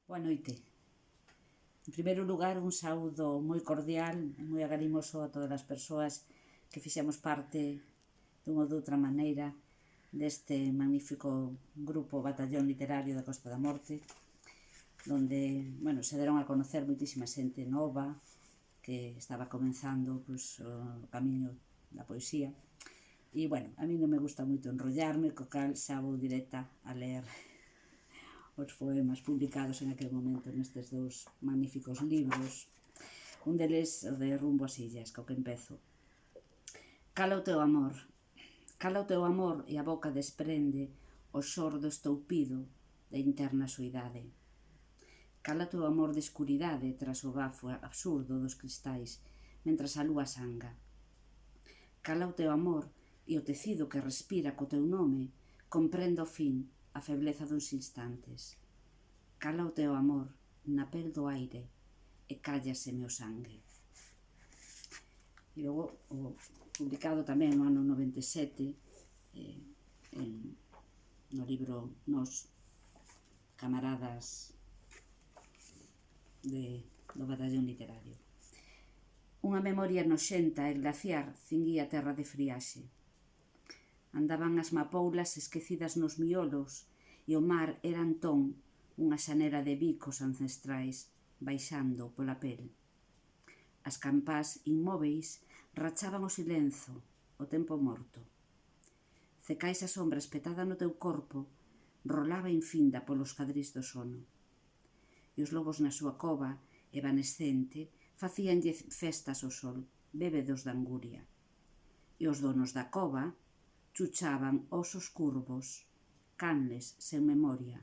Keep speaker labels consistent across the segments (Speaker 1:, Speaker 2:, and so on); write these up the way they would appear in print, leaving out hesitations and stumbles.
Speaker 1: Boa noite. En primeiro lugar, un saúdo moi cordial e moi agarimoso a todas as persoas que fixemos parte dunha ou doutra maneira deste magnífico grupo Batallón Literario da Costa da Morte, donde, se deron a conocer moitísima xente nova que estaba comenzando o camiño da poesía. E, a mí non me gusta moito enrollarme, co cal xa vou directa a ler os poemas publicados en aquel momento nestes dous magníficos libros. Un deles, o de Rumbo ás Illas, co que empezo. Cala o teu amor e a boca desprende o xordo estoupido de interna soidade. Cala o teu amor de escuridade tras o bafo absurdo dos cristais, mentras a lúa sanga. Cala o teu amor e o tecido que respira co teu nome comprende ao fin a febleza duns instantes. Cala o teu amor na pel do aire e cállaseme o sangue. E logo, publicado tamén no ano 97, no libro Nós, camaradas do Batallón Literario. Unha memoria noxenta e glaciar cinguía a terra de friaxe. Andaban as mapoulas esquecidas nos miolos e o mar era entón unha xanera de bicos ancestrais baixando pola pel. As campás inmóveis rachaban o silenzo, o tempo morto. Cecais a sombra espetada no teu corpo rolaba infinda polos cadrís do sono. E os lobos na súa cova, evanescente, facíanlle festas ao sol, bébedos da anguria. E os donos da cova chuchaban osos curvos, canles sen memoria,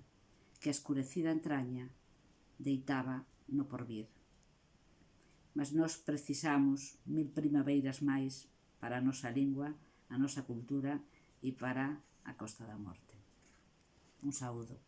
Speaker 1: que a escurecida entraña deitaba no porvir. Mas nós precisamos 1000 primaveiras máis para a nosa lingua, a nosa cultura e para a Costa da Morte. Un saúdo.